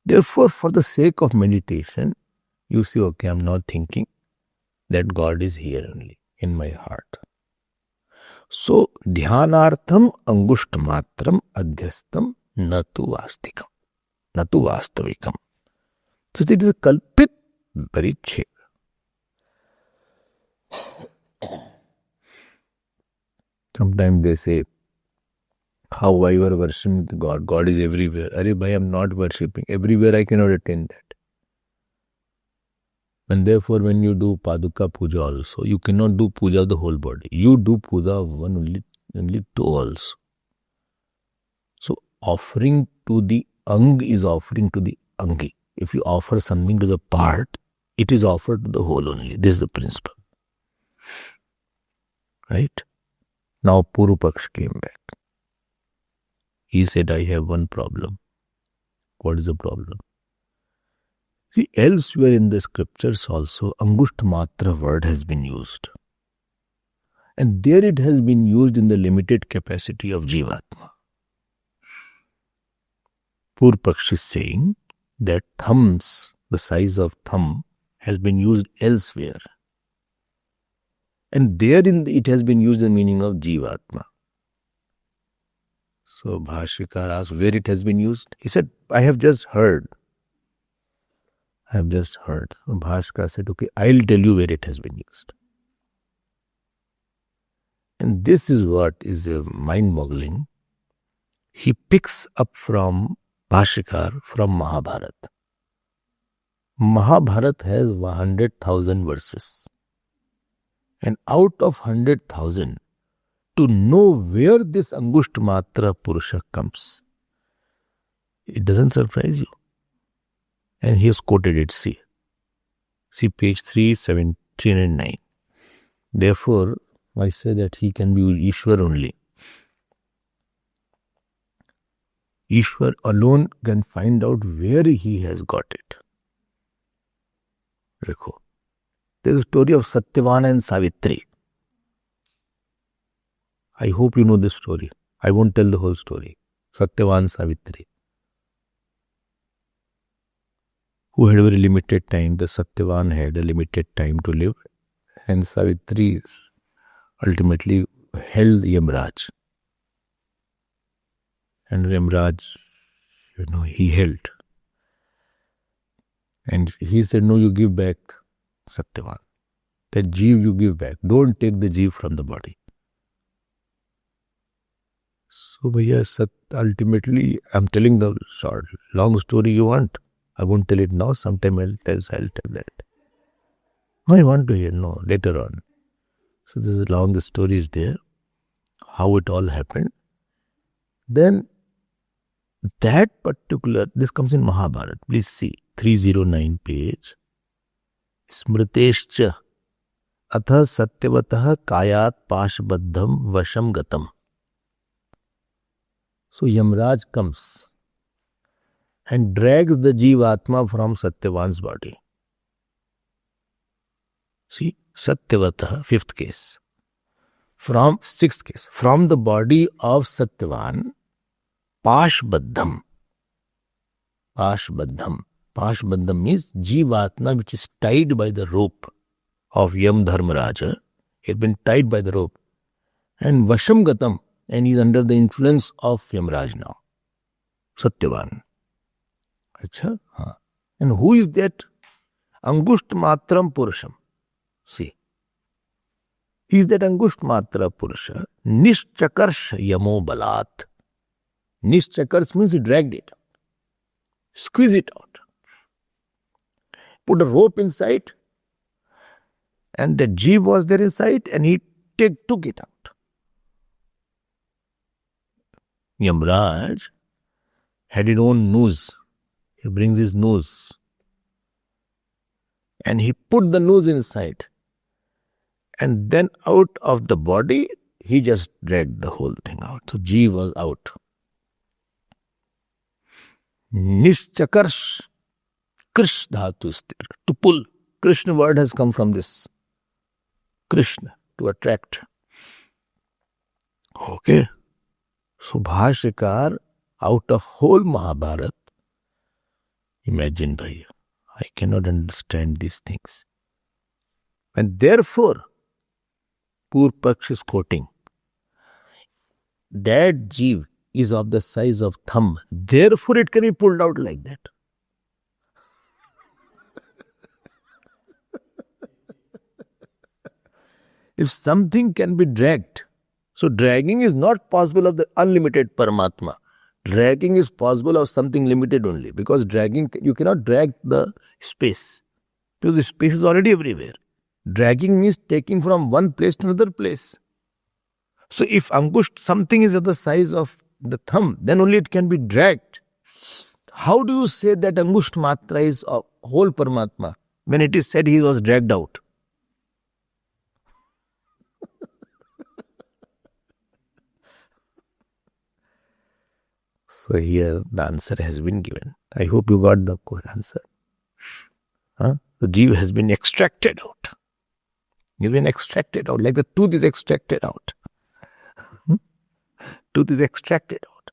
Therefore, for the sake of meditation, you say, okay, I'm not thinking that God is here only in my heart. So, dhyanartham angushtamatram adhyastam natu vastikam, natu vastavikam. So, it is a kalpit parichet. Sometimes they say, how I were worshipping God? God is everywhere. Arey bhai, I am not worshipping. Everywhere I cannot attain that. And therefore, when you do Paduka Puja also, you cannot do Puja of the whole body. You do Puja of one only toe also. So, offering to the Ang is offering to the Angi. If you offer something to the part, it is offered to the whole only. This is the principle. Right? Now Puru Paksh came back. He said, I have one problem. What is the problem? See, elsewhere in the scriptures also, Angushtmatra word has been used. And there it has been used in the limited capacity of Jivatma. Puru Paksh is saying that thumbs, the size of thumb, has been used elsewhere. And therein it has been used in the meaning of Jivatma. So Bhashikar asked where it has been used. He said, I have just heard. So Bhashikar said, okay, I'll tell you where it has been used. And this is what is mind-boggling. He picks up from Bhashikar from Mahabharata. Mahabharata has 100,000 verses. And out of 100,000, to know where this Angushtmatra Purusha comes, it doesn't surprise you. And he has quoted it, see page 309. Therefore, I say that he can be Ishwar only. Ishwar alone can find out where he has got it. देखो, there is a story of Satyavan and Savitri. I hope you know this story. I won't tell the whole story. Satyavan, Savitri, who had a very limited time. The Satyavan had a limited time to live, and Savitri ultimately held Yamraj. And Yamraj, he held. And he said, no, you give back Satyavan. That jeev you give back. Don't take the jeev from the body. So, bhaiya, ultimately, I'm telling the short, long story you want. I won't tell it now. Sometime I'll tell that. No, I want to hear. No, later on. So this is long. The story is there. How it all happened. Then that particular, this comes in Mahabharata. Please see, 309 page. Smriteshcha atha satyavatah kayat pashbaddham vasham gatam. So Yamraj comes and drags the Jivatma from Satyavan's body. See, Satyavatah, fifth case. Sixth case, from the body of Satyavan, Pashbaddham. Pashbaddham means Jivatma which is tied by the rope of Yam Dharmaraja. He had been tied by the rope. And Vasham Gatam, and he is under the influence of Yamraj now. Satyavan. Achha? Haan. And who is that? Angusht Matram Purusham. See. He is that Angusht Matra Purusha. Nishchakarsh Yamo Balat. Nishchakars means he dragged it out. Squeeze it out. Put a rope inside. And the jeev was there inside and he took it out. Yamraj had his own nose. He brings his nose. And he put the nose inside. And then out of the body, he just dragged the whole thing out. So jeev was out. Nishchakarsh. Krish dhatu is there. To pull. Krishna word has come from this. Krishna, to attract. Okay. So Bhashyakar, out of whole Mahabharata, imagine, bhaiya, I cannot understand these things. And therefore, Purpaksh is quoting, that jeev is of the size of thumb, therefore it can be pulled out like that. If something can be dragged, so dragging is not possible of the unlimited Paramatma. Dragging is possible of something limited only. Because dragging, you cannot drag the space. Because the space is already everywhere. Dragging means taking from one place to another place. So if Angusht, something is of the size of the thumb, then only it can be dragged. How do you say that Angusht Matra is of whole Paramatma when it is said he was dragged out? So here the answer has been given. I hope you got the answer. The jeev has been extracted out. You've been extracted out, like the tooth is extracted out. Tooth is extracted out.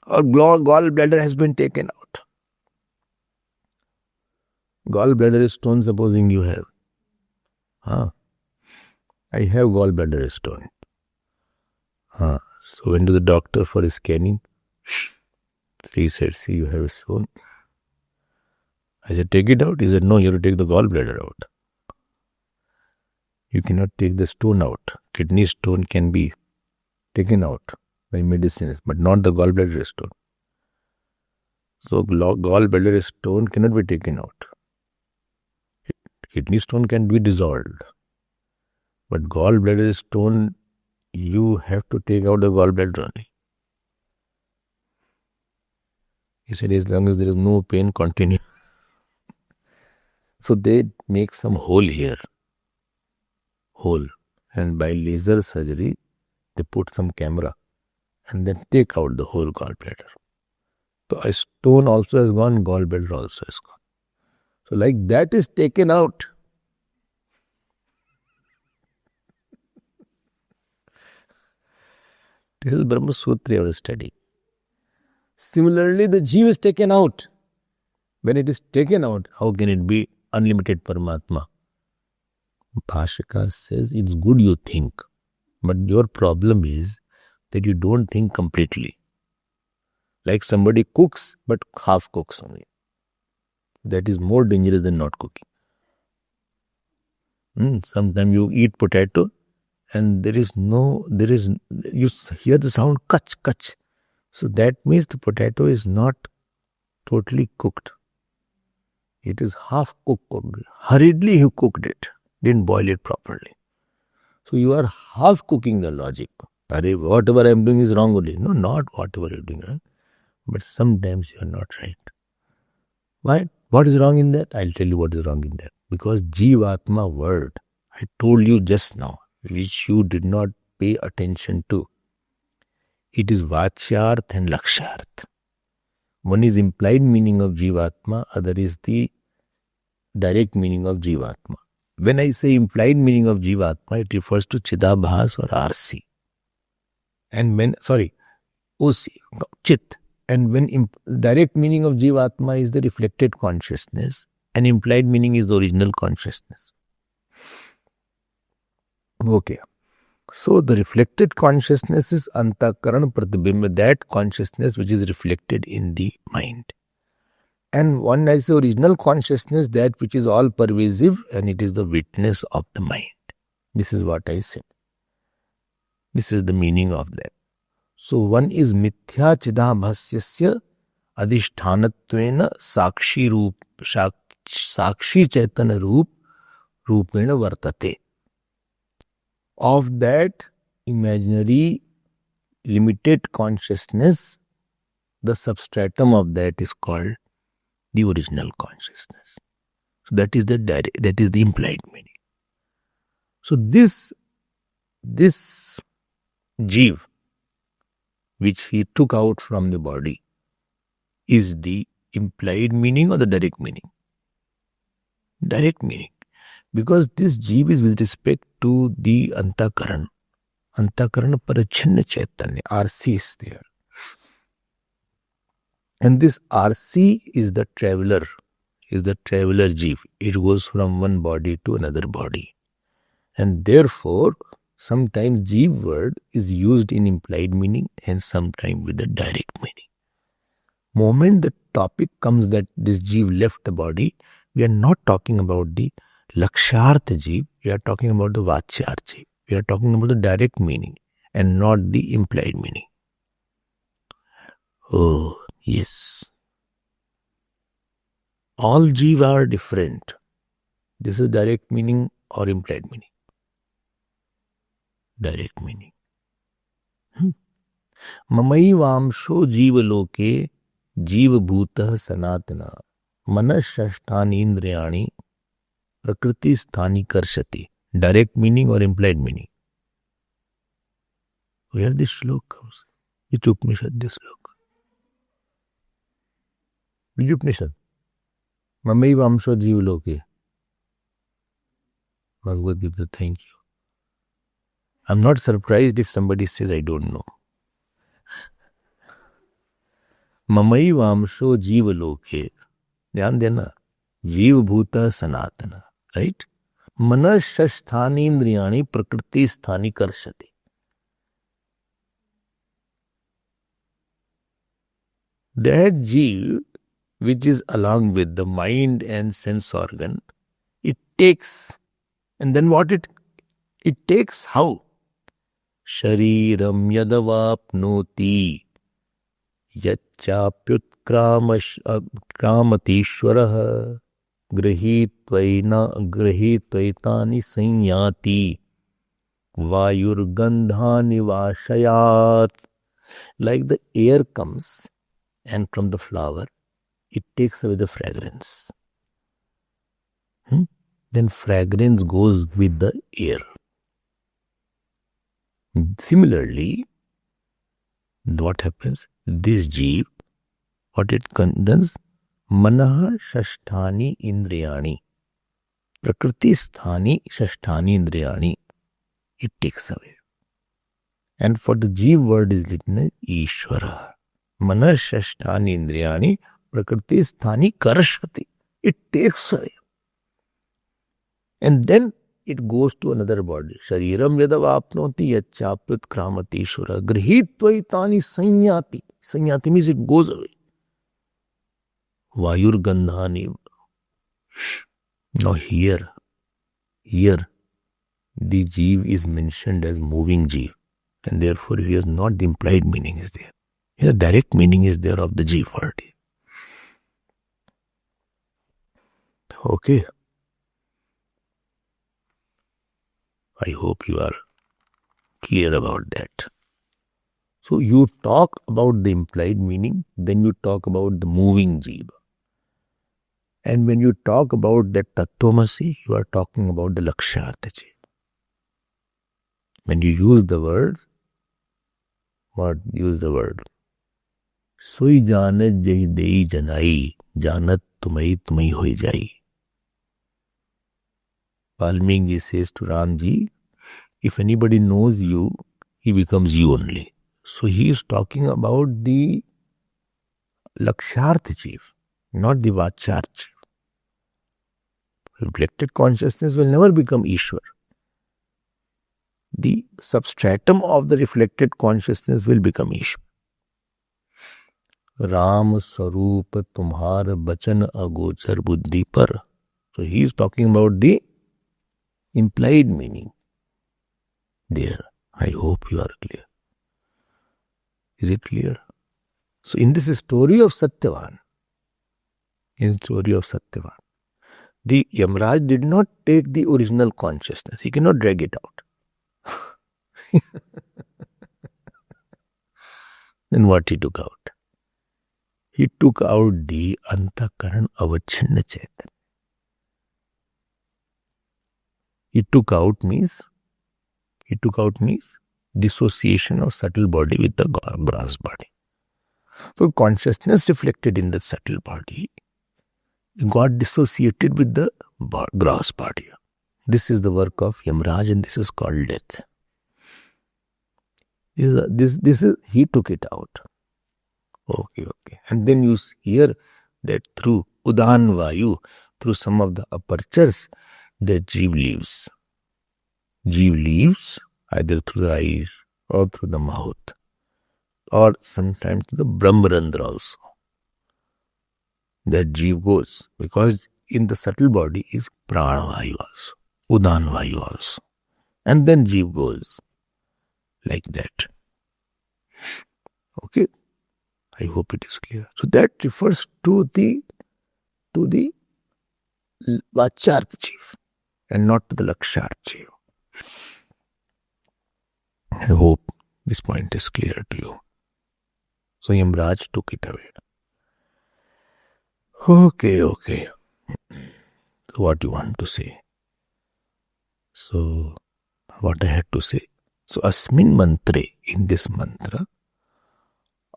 Or gallbladder has been taken out. Gallbladder stone, supposing you have. I have gallbladder stone. So went to the doctor for a scanning. He said, see, you have a stone. I said, take it out. He said, no, you have to take the gallbladder out. You cannot take the stone out. Kidney stone can be taken out by medicines, but not the gallbladder stone. So gallbladder stone cannot be taken out. Kidney stone can be dissolved. But gallbladder stone, you have to take out the gallbladder only. He said, as long as there is no pain, continue. So they make some hole here. Hole. And by laser surgery, they put some camera and then take out the whole gallbladder. So a stone also has gone, gallbladder also has gone. So like that is taken out. This is Brahma Sutra you are studying. Similarly, the Jeev is taken out. When it is taken out, how can it be unlimited Paramatma? Bhashakar says it's good you think, but your problem is that you don't think completely. Like somebody cooks, but half cooks only. That is more dangerous than not cooking. Sometimes you eat potato and you hear the sound kach, kach. So that means the potato is not totally cooked. It is half cooked. Hurriedly you cooked it, didn't boil it properly. So you are half cooking the logic. Whatever I am doing is wrong only. No, not whatever you are doing wrong. But sometimes you are not right. Why? What is wrong in that? I'll tell you what is wrong in that. Because Jivatma word, I told you just now, which you did not pay attention to. It is Vachyarth and Lakshyarth. One is implied meaning of Jivatma, other is the direct meaning of Jivatma. When I say implied meaning of Jivatma, it refers to Chidabhas or RC. And when, OC, Chit. And when direct meaning of Jivatma is the reflected consciousness, and implied meaning is the original consciousness. Okay. So the reflected consciousness is Antakaran Pratibimba, that consciousness which is reflected in the mind. And one has the original consciousness, that which is all pervasive, and it is the witness of the mind. This is what I said. This is the meaning of that. So one is Mithya Chidabhasyasya Adhishtanatvena Sakshi Chaitanya Rupena Vartate. Of that imaginary limited consciousness, the substratum of that is called the original consciousness. So that is the implied meaning. So this Jeev, which he took out from the body, is the implied meaning or the direct meaning? Direct meaning. Because this Jeev is with respect to the Antakaran. Antakaran Parachinna Chaitanya, RC is there. And this RC is the traveler Jeev. It goes from one body to another body. And therefore, sometimes Jeev word is used in implied meaning and sometimes with the direct meaning. Moment the topic comes that this Jeev left the body, we are not talking about the Lakshyarth Jeev, we are talking about the Vachyarth Jeev. We are talking about the direct meaning and not the implied meaning. Oh, yes. All Jeev are different. This is direct meaning or implied meaning? Direct meaning. Mamai vamsho jiva loke jiva bhuta sanatana manashashtani indriyani prakriti sthani karshati. Direct meaning or implied meaning? Where this shlok comes? Which Upanishad this shlok? Which Upanishad? Mamai vamsho jiva loke. Bhagavad Gita, thank you. I'm not surprised if somebody says I don't know. Mamai vamsho jiva loke. ध्यान देना, जीव भूत सनातन, right? मनश्स्थानी इंद्रियाणि प्रकृति स्थानी कर्षति. That jeev, which is along with the mind and sense organ, it takes, and then what it takes how? Shariram yadavapnoti yachapyut kramatishwarah grihitvaitani sanyati vayurgandhani vashayat. Like the air comes and from the flower, it takes away the fragrance. Then fragrance goes with the air. Similarly, what happens? This jeev, what it does? Manah shasthani indriyani. Prakriti sthani shasthani indriyani. It takes away. And for the jeev word is written as Ishvara. Manah shasthani indriyani. Prakriti sthani karashati. It takes away. And then it goes to another body. Shariram yadavapnoti yachaprit kramati shura. Grihitvaitani sanyati. Sanyati means it goes away. Vayur gandhani. Now here, the jeev is mentioned as moving jeev. And therefore here not the implied meaning is there. Here direct meaning is there of the jeev word. Okay. I hope you are clear about that. So you talk about the implied meaning, then you talk about the moving jeev. And when you talk about that Tattvamasi, you are talking about the Lakshartha jeev. When you use the word, Soi janat jahi dei janai, janat tumai hoi jai. Valmiki says to Ramji, if anybody knows you, he becomes you only. So he is talking about the Lakshartha jeev, not the Vachartha jeev. Reflected consciousness will never become Ishwar. The substratum of the reflected consciousness will become Ishwar. Ram Swarup Tumhar Bachan Agochar Buddhi Par. So he is talking about the implied meaning there. I hope you are clear. Is it clear? So in this story of Satyavan, the Yamraj did not take the original consciousness. He cannot drag it out. Then what he took out? He took out the Antakaran Avachinna Chaitanya. He took out means dissociation of subtle body with the gross body. So consciousness reflected in the subtle body got dissociated with the gross body. This is the work of Yamraj and this is called death. This is he took it out. Okay. And then you hear that through Udan Vayu, through some of the apertures, the jeev leaves. Jeev leaves either through the eyes or through the mouth, or sometimes to the Brahmarandra also. That jeev goes, because in the subtle body is Prana Vayu also, Udan Vayu also. And then jeev goes like that. Okay, I hope it is clear. So that refers to the Vachartha jeev and not to the Lakshartha jeev. I hope this point is clear to you. So Yamraj took it away. Okay. So what you want to say? So what I had to say? So Asmin Mantre, in this mantra,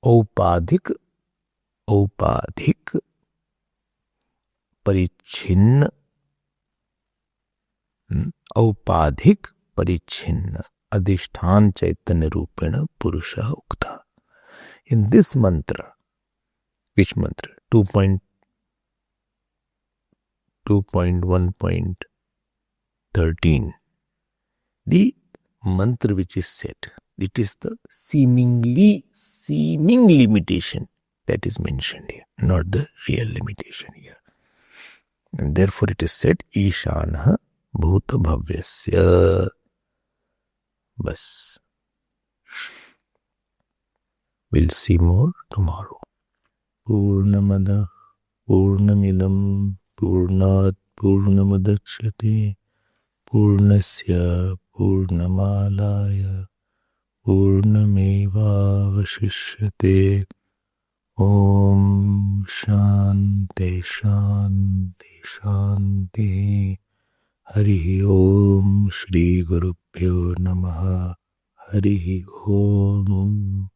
Aupadhik Parichinna Adhishthan Chaitanya Rupena Purusha Ukta. In this mantra, which mantra? 2.1.13. The mantra which is said, it is the seeming limitation that is mentioned here, not the real limitation here. And therefore it is said, Ishanah Bhuta Bhavyasya. Bas. We'll see more tomorrow. Purnamada Purnamidam Purnat Purnamadachyate Purnasya Purnamalaya Purnameva Vashishyate. Om Shanti Shanti Shanti. Hari Om Shri Gurubhyo Namaha. Hari Om.